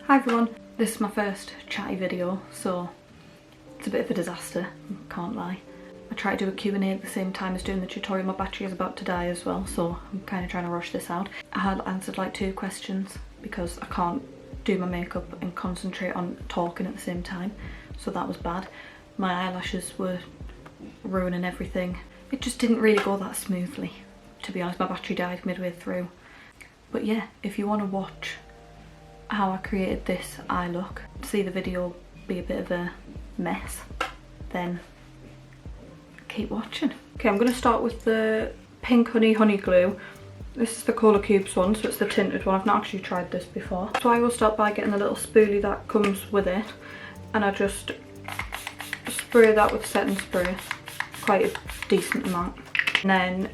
Hi everyone, this is my first chatty video, so it's a bit of a disaster, can't lie. I tried to do a Q&A at the same time as doing the tutorial. My battery is about to die as well, so I'm kind of trying to rush this out. I had answered like 2 questions because I can't do my makeup and concentrate on talking at the same time, so that was bad. My eyelashes were ruining everything. It just didn't really go that smoothly, to be honest. My battery died midway through. But yeah, if you want to watch how I created this eye look, see the video be a bit of a mess, then keep watching. Okay, I'm going to start with the pink honey glue. This is the Colour Cubes one, so it's the tinted one. I've not actually tried this before. So I will start by getting the little spoolie that comes with it, and I just spray that with setting spray, quite a decent amount. And then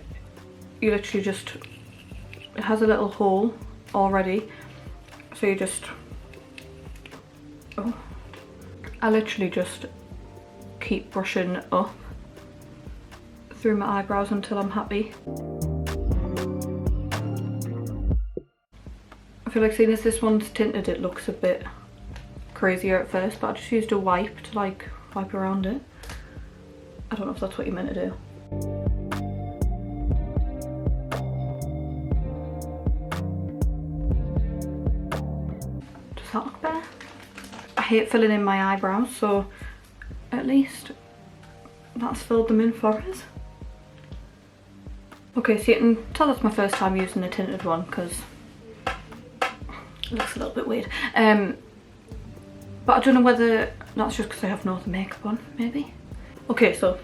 you literally just, it has a little hole already, so you just, I literally just keep brushing up through my eyebrows until I'm happy. I feel like seeing as this one's tinted, it looks a bit crazier at first, but I just used a wipe to like wipe around it. I don't know if that's what you meant to do. Does that look better? I hate filling in my eyebrows, so at least that's filled them in for us. Okay, so you can tell that's my first time using the tinted one because it looks a little bit weird. But I don't know whether that's just because I have no other makeup on, maybe. Okay, so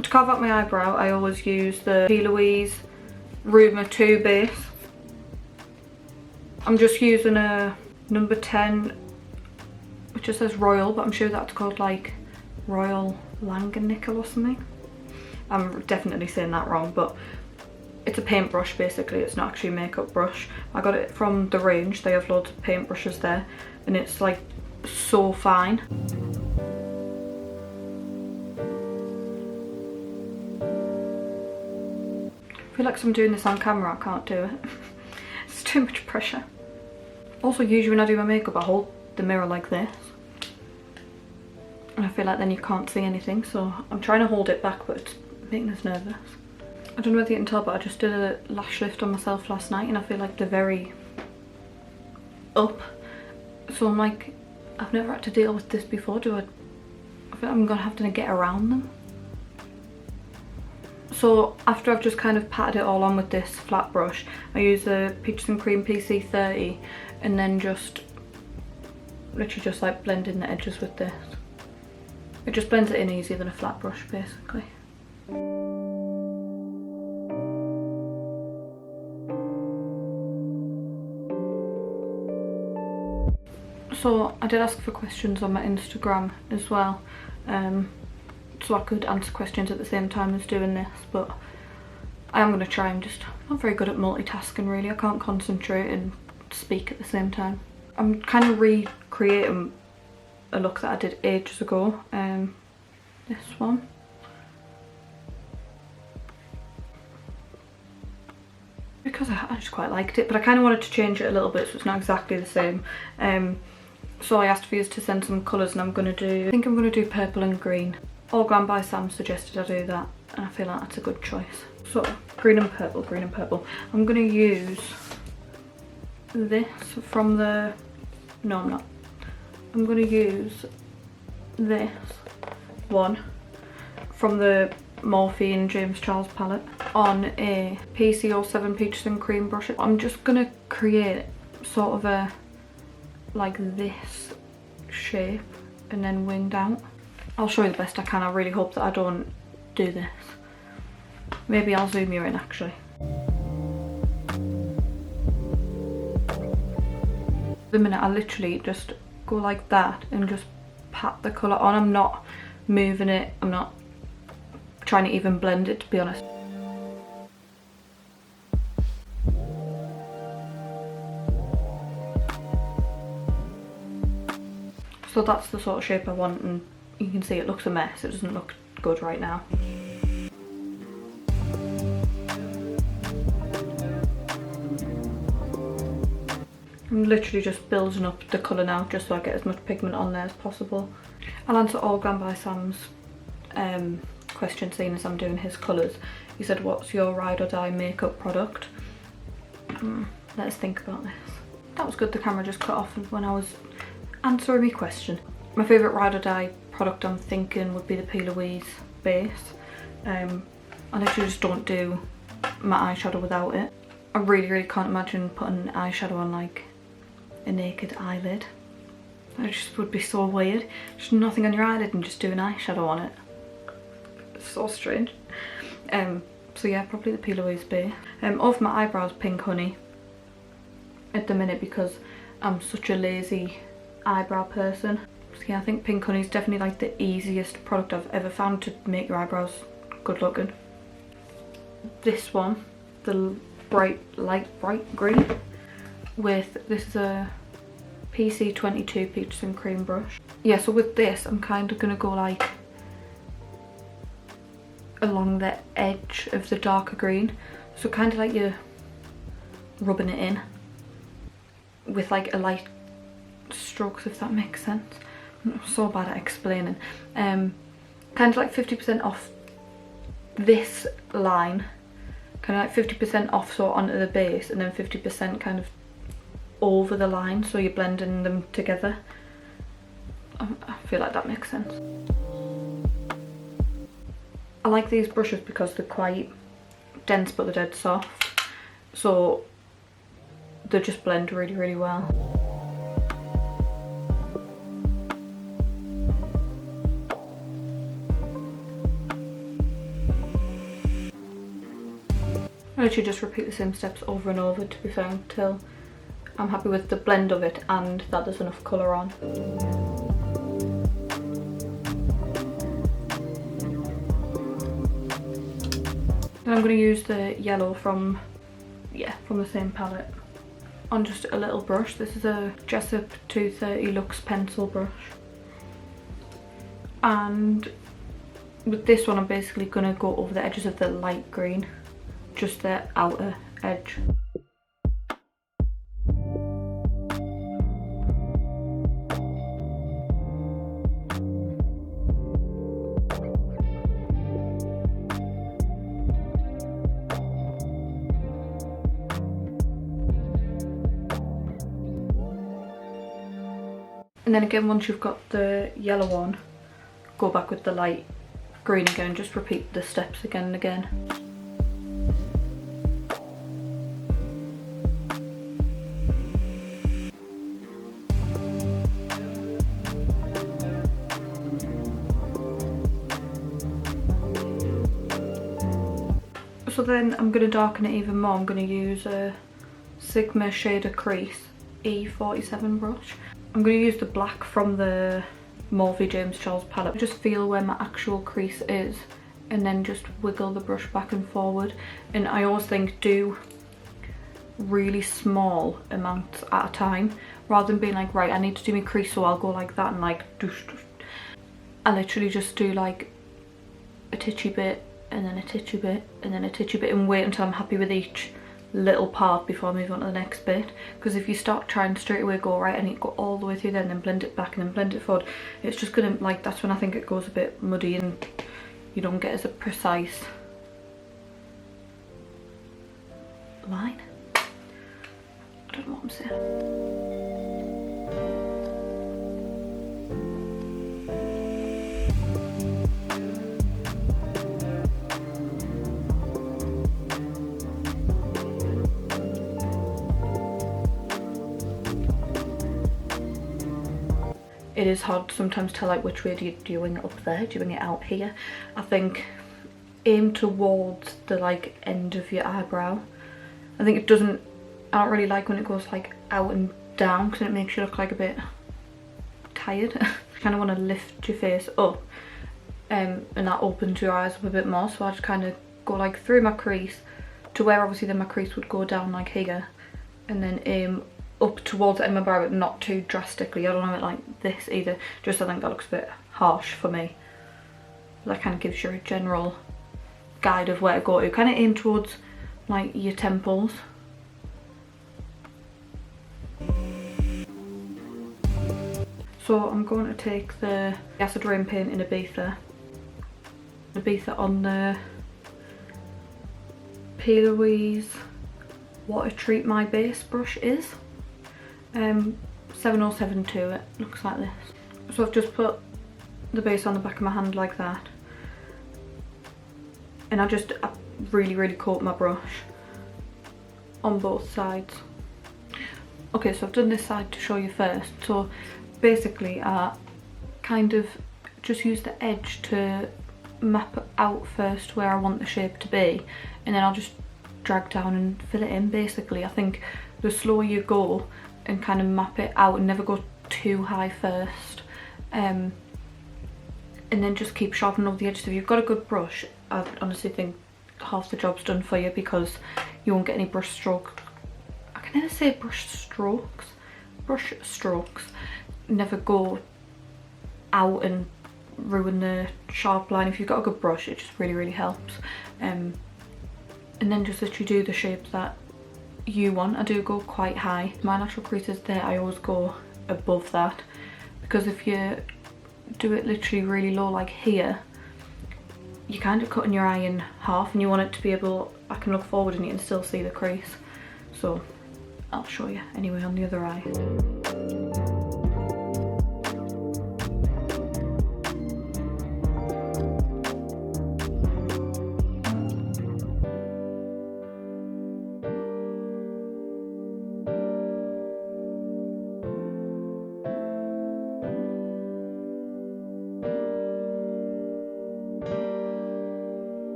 to carve out my eyebrow, I always use the P. Louise Rumour 2 base. I'm just using a number 10, which just says Royal, but I'm sure that's called like Royal Langenickel or something. I'm definitely saying that wrong, but it's a paintbrush basically. It's not actually a makeup brush. I got it from the range. They have loads of paintbrushes there, and it's like so fine. I feel like if I'm doing this on camera, I can't do it. It's too much pressure. Also, usually when I do my makeup, I hold the mirror like this, and I feel like then you can't see anything, so I'm trying to hold it back, but it's making us nervous. I don't know whether you can tell, but I just did a lash lift on myself last night, and I feel like they're very up, so I'm like, I've never had to deal with this before, do I? I feel like I'm gonna have to get around them. So after I've just kind of patted it all on with this flat brush, I use the Peaches and Cream PC30, and then just literally just like blend in the edges with this. It just blends it in easier than a flat brush basically. So I did ask for questions on my Instagram as well, so I could answer questions at the same time as doing this, but I am going to try. I'm just not very good at multitasking really. I can't concentrate and speak at the same time. I'm kind of recreating a look that I did ages ago, this one. Because I just quite liked it, but I kind of wanted to change it a little bit so it's not exactly the same. So I asked for you to send some colours, and I think I'm going to do purple and green. All Glam by Sam suggested I do that, and I feel like that's a good choice. So green and purple, green and purple. I'm going to use this from the, no I'm not. I'm going to use this one from the Morphine James Charles palette on a PC07 Peaches and Cream brush. I'm just going to create sort of a like this shape and then winged out. I'll show you the best I can. I really hope that I don't do this. Maybe I'll zoom you in actually. The minute I literally just go like that and just pat the colour on. I'm not moving it, I'm not trying to even blend it, to be honest. So that's the sort of shape I want, and you can see it looks a mess. It doesn't look good right now. I'm I'm literally just building up the colour now just so I get as much pigment on there as possible. I'll answer all Glam by Sam's question, seeing as I'm doing his colours. He said, what's your ride or die makeup product? Let's think about this. That was good, the camera just cut off when I was answering my question. My favourite ride or die product I'm thinking would be the P. Louise base. I literally just don't do my eyeshadow without it. I really can't imagine putting eyeshadow on like a naked eyelid. It just would be so weird. Just nothing on your eyelid and just doing eyeshadow on it. It's so strange. So yeah, probably the P. Louise base. Over my eyebrows, Pink Honey at the minute because I'm such a lazy eyebrow person. So yeah, I think Pink Honey is definitely like the easiest product I've ever found to make your eyebrows good looking. This one, the light bright green, with this is a PC22 Peaches and Cream brush. Yeah, so with this I'm kind of gonna go like along the edge of the darker green, so kind of like you're rubbing it in with like a light strokes, if that makes sense. I'm so bad at explaining. Kind of like 50% off this line, kind of like 50% off so onto the base, and then 50% kind of over the line, so you're blending them together. I feel like that makes sense. I like these brushes because they're quite dense but they're dead soft, so they just blend really well. I literally just repeat the same steps over and over, to be fair, until I'm happy with the blend of it and that there's enough colour on. Then I'm going to use the yellow from the same palette on just a little brush. This is a Jessup 230 Luxe pencil brush, and with this one I'm basically going to go over the edges of the light green, just the outer edge. And then again, once you've got the yellow on, go back with the light green again and just repeat the steps again and again. So then I'm going to darken it even more. I'm going to use a Sigma shader crease E47 brush. I'm going to use the black from the Morphe James Charles palette. Just feel where my actual crease is and then just wiggle the brush back and forward. And I always think do really small amounts at a time, rather than being like, right, I need to do my crease, so I'll go like that, and like I literally just do like a titchy bit and then a titchy bit and then a titchy bit, and wait until I'm happy with each little part before I move on to the next bit. Because if you start trying to straight away go, right, I need to go all the way through there and then blend it back and then blend it forward, it's just gonna, like, that's when I think it goes a bit muddy and you don't get as a precise line. I don't know what I'm saying. It is hard to sometimes tell, like, which way do you wing it up there, do you wing it out here? I think aim towards the like end of your eyebrow. I think it doesn't, I don't really like when it goes like out and down because it makes you look like a bit tired. You kind of want to lift your face up and that opens your eyes up a bit more, so I just kind of go like through my crease to where obviously then my crease would go down like here, and then aim up towards the end of my brow, but not too drastically. I don't have it like this either, just I think that looks a bit harsh for me. That kind of gives you a general guide of where to go to. Kind of aim towards like your temples. So I'm going to take the acid rain paint in Ibiza on the P. Louise Water Treat My Base brush is 7072. It looks like this. So I've just put the base on the back of my hand like that, and I really coat my brush on both sides. Okay, so I've done this side to show you first. So basically I kind of just use the edge to map out first where I want the shape to be, and then I'll just drag down and fill it in. Basically I think the slower you go and kind of map it out and never go too high first, and then just keep sharpening over the edges. If you've got a good brush, I honestly think half the job's done for you, because you won't get any brush strokes. I can never say brush strokes. Brush strokes never go out and ruin the sharp line. If you've got a good brush, it just really helps. And then just literally do the shape that you want. I do go quite high. My natural crease is there, I always go above that, because if you do it literally really low like here, you're kind of cutting your eye in half, and you want it to be able, I can look forward and you can still see the crease. So I'll show you anyway on the other eye.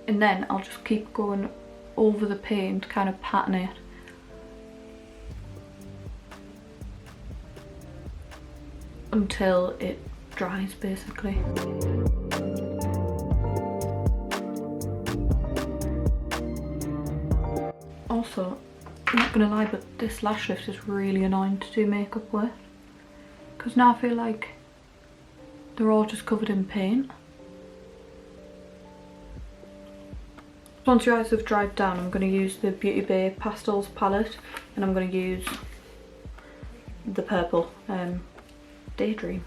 And then I'll just keep going over the paint, kind of pattern it. Until it dries, basically. Also, I'm not gonna lie, but this lash lift is really annoying to do makeup with, because now I feel like they're all just covered in paint. Once your eyes have dried down, I'm going to use the Beauty Bay Pastels palette, and I'm going to use the purple Daydream.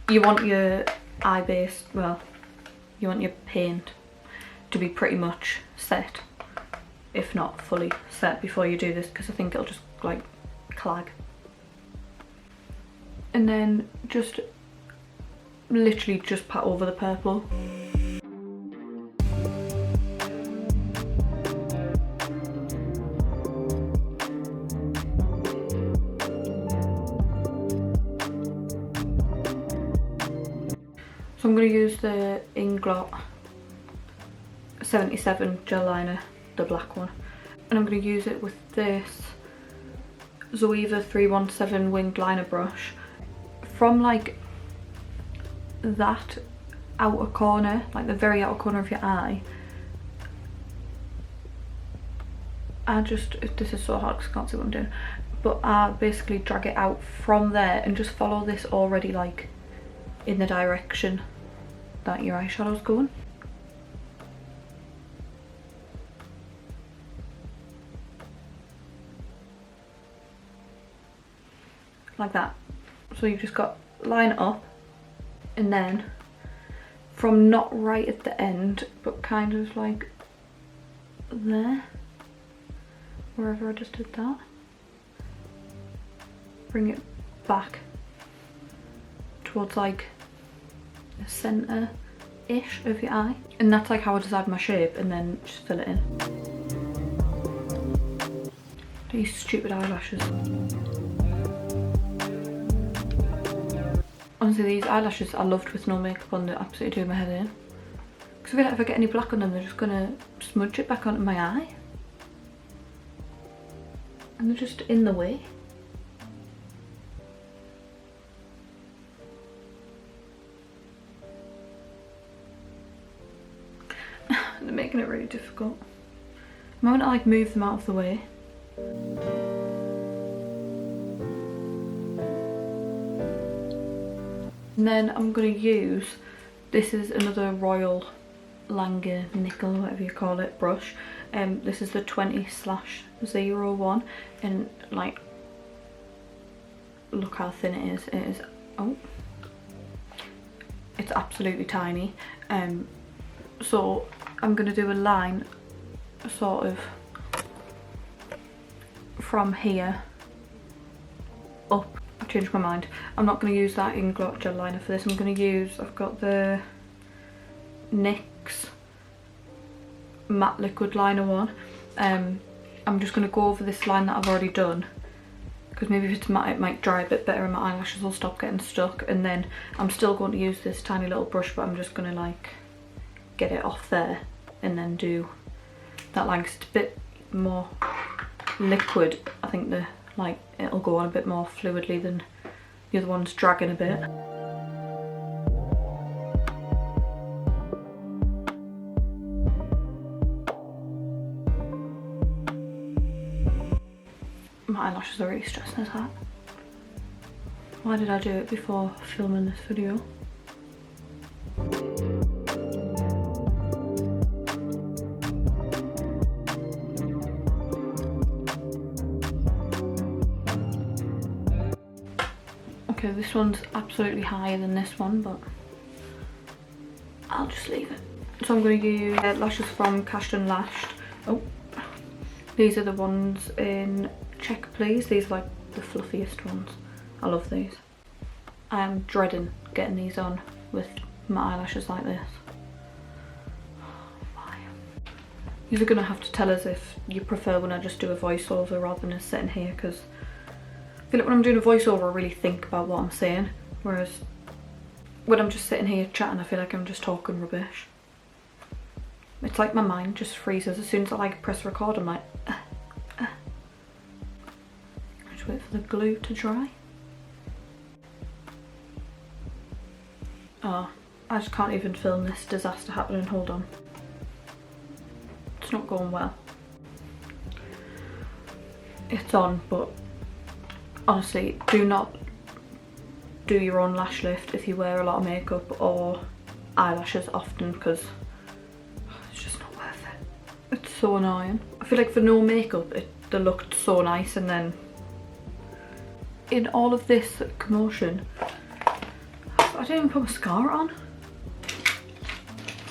You want your eye base, well, you want your paint to be pretty much set, if not fully set, before you do this, because I think it'll just like clag. And then just literally just pat over the purple. So I'm going to use the Inglot 77 gel liner, the black one, and I'm going to use it with this Zoeva 317 winged liner brush. From like that outer corner, like the very outer corner of your eye, I just, this is so hard because I can't see what I'm doing, but I basically drag it out from there and just follow this already like in the direction that your eyeshadow's going. Like that. So you've just got line it up, and then from not right at the end, but kind of like there, wherever I just did that, bring it back towards like the centre-ish of your eye. And that's like how I decide my shape, and then just fill it in. These stupid eyelashes. Honestly, these eyelashes I loved with no makeup on, they're absolutely doing my head in. Because I feel like if I get any black on them, they're just gonna smudge it back onto my eye. And they're just in the way. They're making it really difficult. I'm going to like move them out of the way. And then I'm going to use, this is another Royal Langer nickel, whatever you call it, brush. This is the 20/01, and like, look how thin it is. It is, oh, it's absolutely tiny. So I'm going to do a line sort of from here up. I've changed my mind. I'm not going to use that Inglot gel liner for this. I'm going to use, I've got the NYX matte liquid liner one. I'm just going to go over this line that I've already done, because maybe if it's matte it might dry a bit better and my eyelashes will stop getting stuck. And then I'm still going to use this tiny little brush, but I'm just going to like get it off there and then do that line, because it's a bit more liquid. I think the like it'll go on a bit more fluidly than the other one's dragging a bit. My eyelashes are really stressing as that. Why did I do it before filming this video? Okay, this one's absolutely higher than this one, but I'll just leave it. So I'm going to use lashes from Cashed and Lashed. Oh, these are the ones in Check Please. These are like the fluffiest ones. I love these. I am dreading getting these on with my eyelashes like this. Why? You're going to have to tell us if you prefer when I just do a voiceover rather than just sitting here, because I feel like when I'm doing a voiceover I really think about what I'm saying, whereas when I'm just sitting here chatting I feel like I'm just talking rubbish. It's like my mind just freezes as soon as I like press record. I'm like just wait for the glue to dry. Oh, I just can't even film this disaster happening. Hold on. It's not going well. It's on, but honestly, do not do your own lash lift if you wear a lot of makeup or eyelashes often, because it's just not worth it. It's so annoying. I feel like for no makeup they looked so nice, and then in all of this commotion I didn't even put mascara on.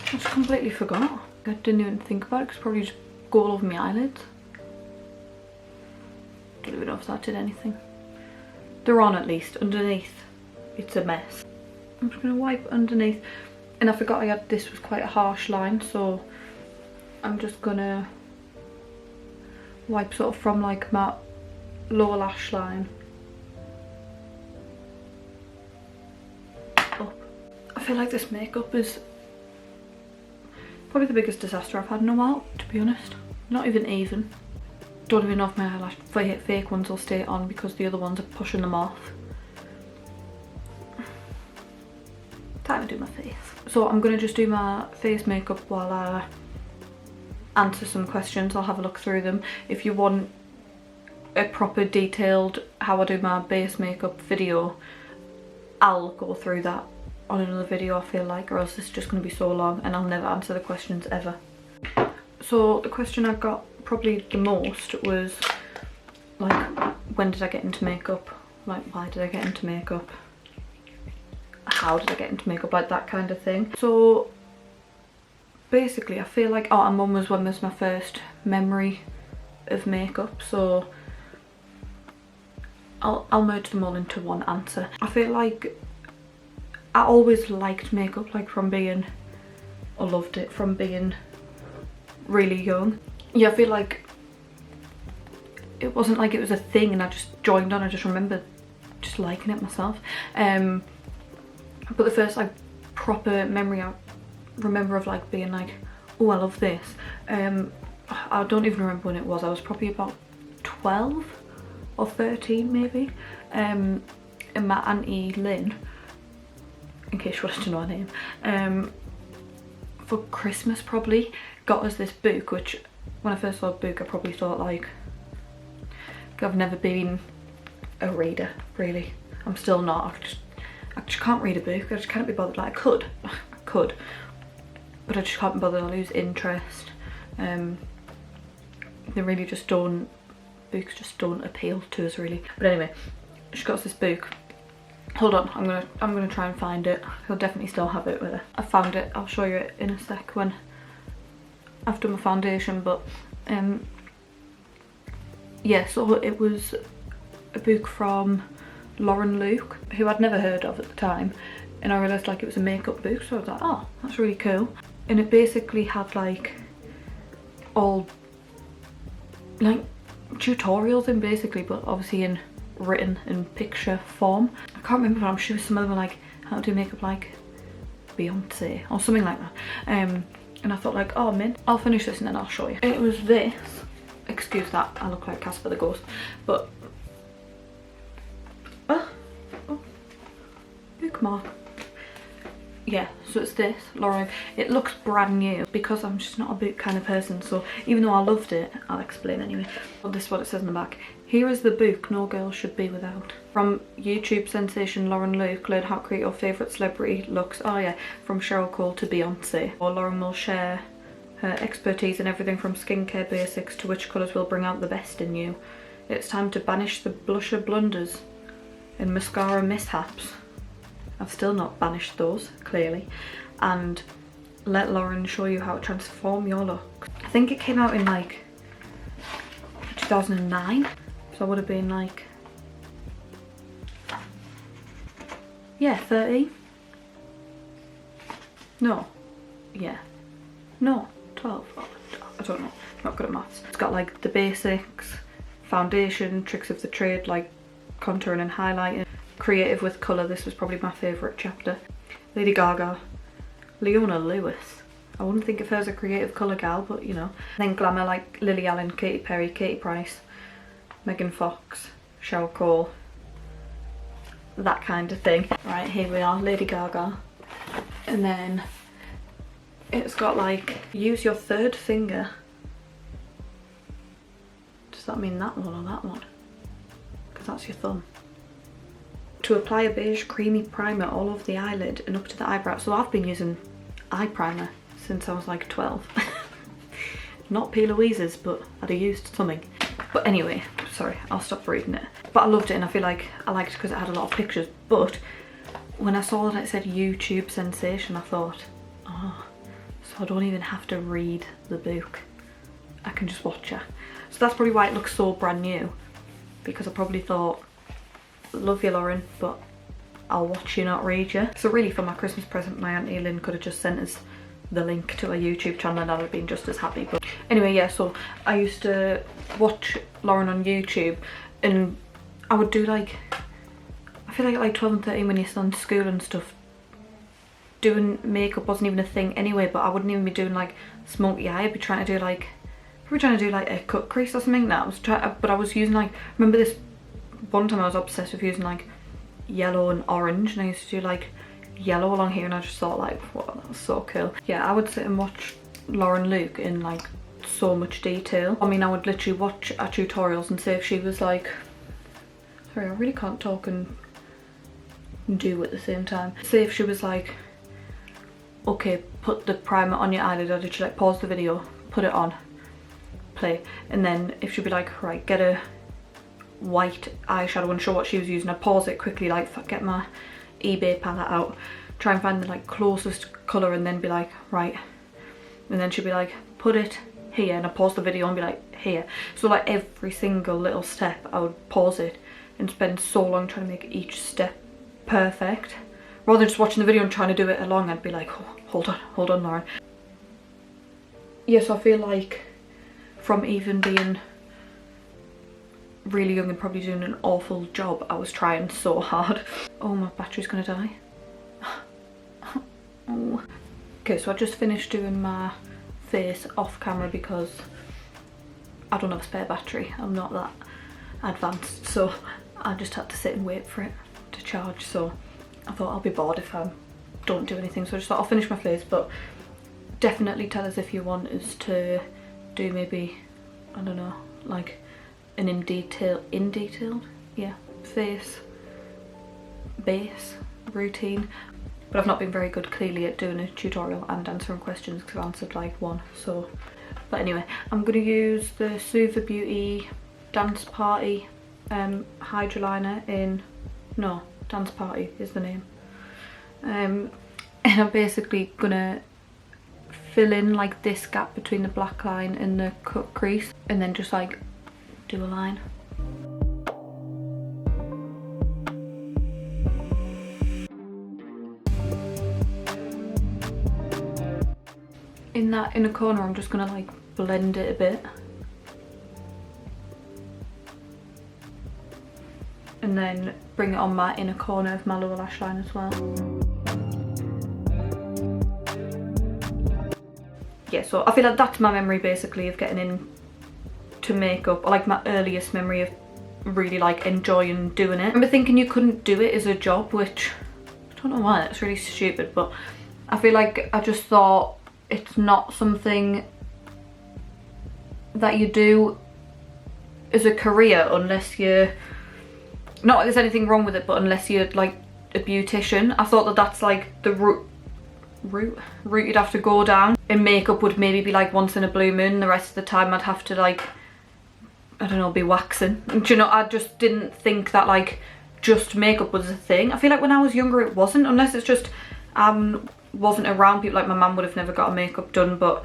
I just completely forgot. I didn't even think about it because probably just go all over my eyelids. Don't even know if that did anything. They're on at least. Underneath it's a mess. I'm just going to wipe underneath, and I forgot I had, this was quite a harsh line, so I'm just going to wipe sort of from like my lower lash line up. I feel like this makeup is probably the biggest disaster I've had in a while, to be honest. Not even. Don't even know if my eyelash fake ones will stay on because the other ones are pushing them off. Time to do my face. So I'm going to just do my face makeup while I answer some questions. I'll have a look through them. If you want a proper detailed how I do my base makeup video, I'll go through that on another video, I feel like, or else it's just going to be so long and I'll never answer the questions ever. So the question I got probably the most was like, when did I get into makeup? Like, why did I get into makeup? How did I get into makeup? Like that kind of thing. So basically I feel like, oh, and when was my first memory of makeup, so I'll merge them all into one answer. I feel like I always liked makeup, like from being, or loved it from being really young. Yeah, I feel like it wasn't like it was a thing and I just joined on. I just remember just liking it myself. But the first like proper memory I remember of like being like, oh, I love this. I don't even remember when it was. I was probably about 12 or 13 maybe. And my auntie Lynn, in case you wanted to know her name, for Christmas probably got us this book, which when I first saw the book I probably thought like, I've never been a reader really. I'm still not. I just can't read a book. I just can't be bothered. Like, I could, but I just can't be bothered. I lose interest. They really just don't, books just don't appeal to us really. But anyway, she got us this book. Hold on, I'm gonna try and find it. He'll definitely still have it with her. I found it. I'll show you it in a sec when I've done my foundation. But yeah, so it was a book from Lauren Luke, who I'd never heard of at the time, and I realised like it was a makeup book, so I was like, oh, that's really cool. And it basically had like all like tutorials in basically, but obviously in written in picture form. I can't remember, but I'm sure some of them were like how to do makeup like Beyonce or something like that. And I thought like, oh man, I'll finish this and then I'll show you. It was this, excuse that, I look like Casper the Ghost, but bookmark. Yeah, so it's this, Lauren. It looks brand new because I'm just not a book kind of person, so even though I loved it, I'll explain anyway. Well, this is what it says in the back. Here is the book no girl should be without. From YouTube sensation Lauren Luke, learn how to create your favourite celebrity looks. Oh yeah, from Cheryl Cole to Beyonce. Or Lauren will share her expertise in everything from skincare basics to which colours will bring out the best in you. It's time to banish the blusher blunders and mascara mishaps. I've still not banished those, clearly. And let Lauren show you how to transform your look. I think it came out in like 2009. So I would have been like, yeah, 30. No, yeah, no, 12. Oh, I don't know, I'm not good at maths. It's got like the basics, foundation, tricks of the trade like contouring and highlighting, creative with colour. This was probably my favourite chapter. Lady Gaga, Leona Lewis. I wouldn't think of her as a creative colour gal, but you know. Then glamour like Lily Allen, Katy Perry, Katie Price, Megan Fox, Cheryl Cole, that kind of thing. Right, here we are, Lady Gaga. And then it's got like, use your third finger. Does that mean that one or that one? Because that's your thumb. To apply a beige creamy primer all over the eyelid and up to the eyebrow. So I've been using eye primer since I was like 12. Not P. Louise's, but I'd have used something. But anyway, sorry, I'll stop reading it. But I loved it and I feel like I liked it because it had a lot of pictures. But when I saw that it said YouTube sensation, I thought, oh, so I don't even have to read the book. I can just watch it. So that's probably why it looks so brand new. Because I probably thought, love you Lauren, but I'll watch you not read you. So really for my Christmas present, my Auntie Lynn could have just sent us the link to her YouTube channel and I'd have been just as happy. But anyway, yeah, so I used to watch Lauren on YouTube and I would do like, I feel like at like 12 and 13 when you're still in school and stuff, doing makeup wasn't even a thing anyway, but I wouldn't even be doing like smoky eye. I'd be trying to do like, a cut crease or something. That I was trying, but I was using like, remember this one time I was obsessed with using like yellow and orange, and I used to do like yellow along here, and I just thought like, wow, that was so cool. Yeah, I would sit and watch Lauren Luke in like so much detail. I mean, I would literally watch her tutorials and say if she was like, sorry, I really can't talk and do at the same time. Say if she was like, okay, put the primer on your eyelid, or did she like pause the video, put it on, play, and then if she'd be like, right, get a white eyeshadow and show what she was using, I'd pause it quickly, like get my eBay palette out, try and find the like closest colour, and then be like, right, and then she'd be like, put it here, and I'd pause the video and be like, here. So like every single little step I would pause it and spend so long trying to make each step perfect, rather than just watching the video and trying to do it along. I'd be like, oh, hold on Lauren. Yes, I feel like from even being really young and probably doing an awful job, I was trying so hard. Oh, my battery's gonna die. Oh. Okay, so I just finished doing my face off camera because I don't have a spare battery. I'm not that advanced, so I just had to sit and wait for it to charge. So I thought I'll be bored if I don't do anything, so I just thought I'll finish my face. But definitely tell us if you want us to do maybe, I don't know, like an in detailed, yeah, face base routine, but I've not been very good clearly at doing a tutorial and answering questions because I've answered like one. So, but anyway, I'm going to use the Suva Beauty Dance Party Hydroliner in, no, Dance Party is the name. And I'm basically going to fill in like this gap between the black line and the cut crease, and then just like do a line. In that inner corner I'm just gonna like blend it a bit, and then bring it on my inner corner of my lower lash line as well. Yeah, so I feel like that's my memory basically of getting into makeup, or like my earliest memory of really like enjoying doing it. I remember thinking you couldn't do it as a job, which I don't know why, that's really stupid, but I feel like I just thought it's not something that you do as a career unless you're, not that there's anything wrong with it, but unless you're like a beautician. I thought that that's like the route you'd have to go down, and makeup would maybe be like once in a blue moon. The rest of the time I'd have to like, I don't know, be waxing. Do you know, I just didn't think that like just makeup was a thing. I feel like when I was younger it wasn't, unless it's just wasn't around people. Like my mum would have never got her makeup done, but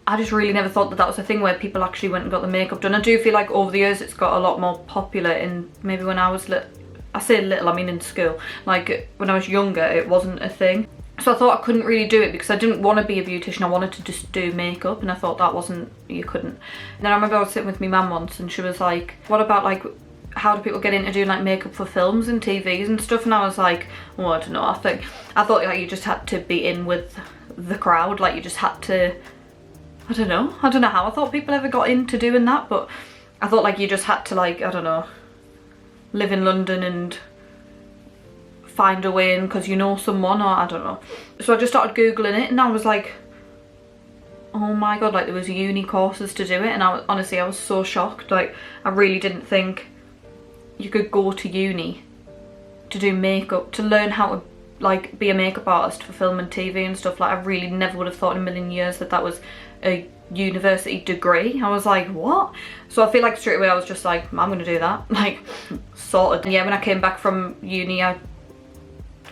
I just really never thought that that was a thing where people actually went and got the makeup done. I do feel like over the years it's got a lot more popular, and maybe when I was I say little, I mean in school, like when I was younger it wasn't a thing. So I thought I couldn't really do it because I didn't want to be a beautician, I wanted to just do makeup, and I thought that wasn't, you couldn't. And then I remember I was sitting with my mum once and she was like, what about like, how do people get into doing like makeup for films and TVs and stuff? And I was like, oh, I don't know, I thought like you just had to be in with the crowd, like you just had to, I don't know how I thought people ever got into doing that, but I thought like you just had to like, I don't know, live in London and find a way in because you know someone, or I don't know. So I just started googling it and I was like, oh my god, like there was uni courses to do it, and honestly I was so shocked. Like I really didn't think you could go to uni to do makeup, to learn how to like be a makeup artist for film and TV and stuff. Like I really never would have thought in a million years that that was a university degree. I was like, what? So I feel like straight away I was just like, I'm gonna do that, like sorted. And yeah, when I came back from uni I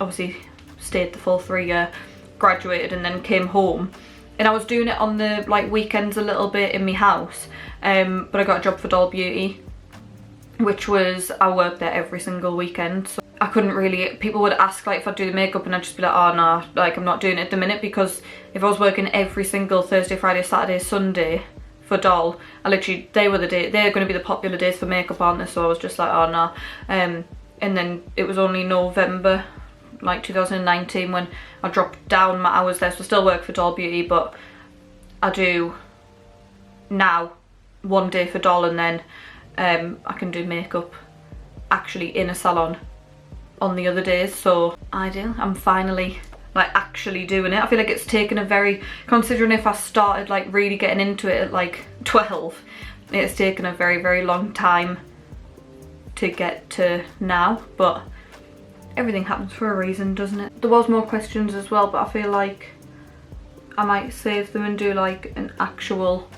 obviously stayed the full 3 year, graduated, and then came home, and I was doing it on the like weekends a little bit in my house, but I got a job for Doll Beauty, which was, I worked there every single weekend, so I couldn't really, people would ask like if I'd do the makeup and I'd just be like, oh no, like I'm not doing it at the minute, because if I was working every single Thursday, Friday, Saturday, Sunday for Doll, I literally, they're going to be the popular days for makeup, aren't they? So I was just like, oh no. And then it was only November like 2019 when I dropped down my hours there, so I still work for Doll Beauty, but I do now 1 day for Doll, and then I can do makeup actually in a salon on the other days. So ideal. I'm finally like actually doing it. I feel like it's taken a very, considering if I started like really getting into it at like 12, it's taken a very, very long time to get to now, but everything happens for a reason, doesn't it? There was more questions as well, but I feel like I might save them and do like an actual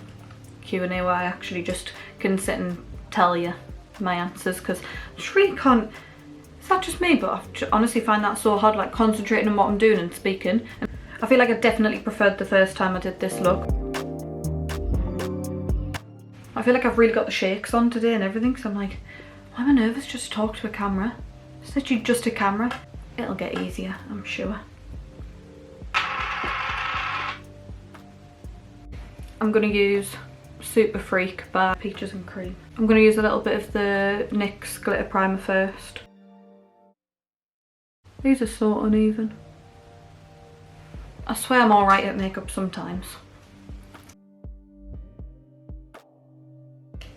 Q&A where I actually just can sit and tell you my answers, because I just really can't, it's not just me, but I honestly find that so hard, like concentrating on what I'm doing and speaking. And I feel like I definitely preferred the first time I did this look. I feel like I've really got the shakes on today and everything, so I'm like, why am I nervous just to talk to a camera? It's literally just a camera. It'll get easier, I'm sure. I'm gonna use Super Freak by Peaches and Cream. I'm gonna use a little bit of the NYX glitter primer first. These are so uneven. I swear I'm alright at makeup sometimes.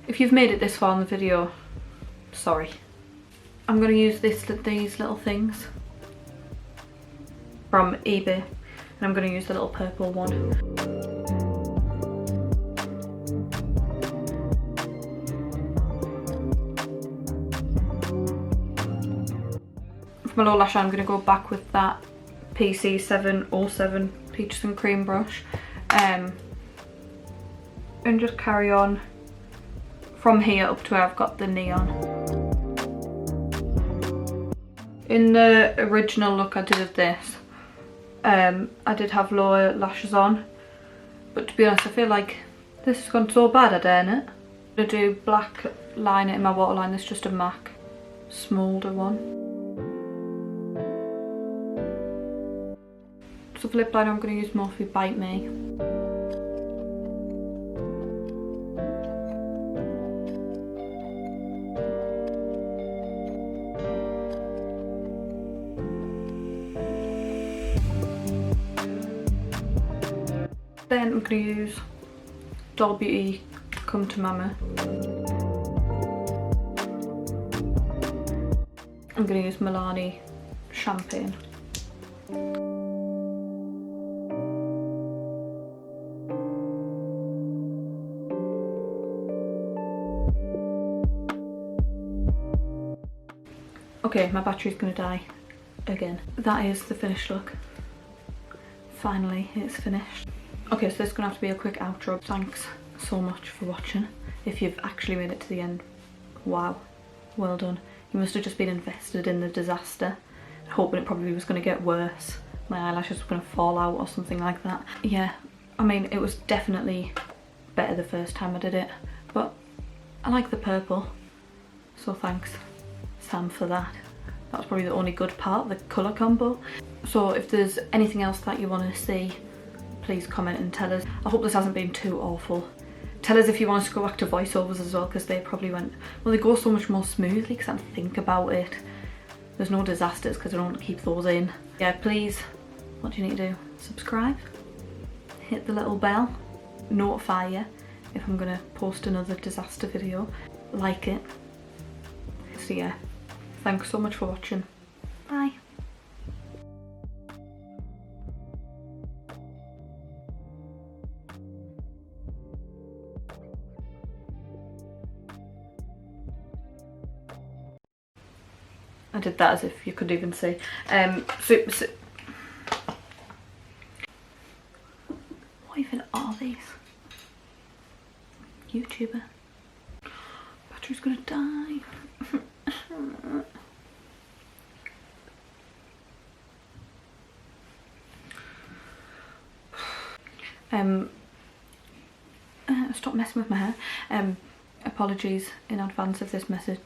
If you've made it this far in the video, sorry. I'm going to use these little things from eBay, and I'm going to use the little purple one. Of For my lower lash line, I'm going to go back with that PC707 Peaches and Cream brush. And just carry on from here up to where I've got the neon. In the original look I did of this, I did have lower lashes on, but to be honest I feel like this has gone so bad I daren't it. I'm going to do black liner in my waterline. This is just a MAC Smolder one. So for lip liner I'm going to use Morphe Bite Me. Then I'm going to use Doll Beauty Come to Mama. I'm going to use Milani Champagne. Okay, my battery's going to die again. That is the finished look. Finally, it's finished. Okay, so this is going to have to be a quick outro. Thanks so much for watching. If you've actually made it to the end, wow, well done. You must have just been invested in the disaster, hoping it probably was going to get worse. My eyelashes were going to fall out or something like that. Yeah, I mean, it was definitely better the first time I did it, but I like the purple, so thanks Sam for that. That was probably the only good part, the colour combo. So if there's anything else that you want to see, please comment and tell us. I hope this hasn't been too awful. Tell us if you want us to go back to voiceovers as well, because they probably went, well, they go so much more smoothly because I didn't think about it. There's no disasters because I don't want to keep those in. Yeah, please, what do you need to do? Subscribe, hit the little bell, notify you if I'm going to post another disaster video, like it. So yeah, thanks so much for watching. Bye. I did that as if you could even see. What even are these? YouTuber. Battery's gonna die. Stop messing with my hair. Apologies in advance if this message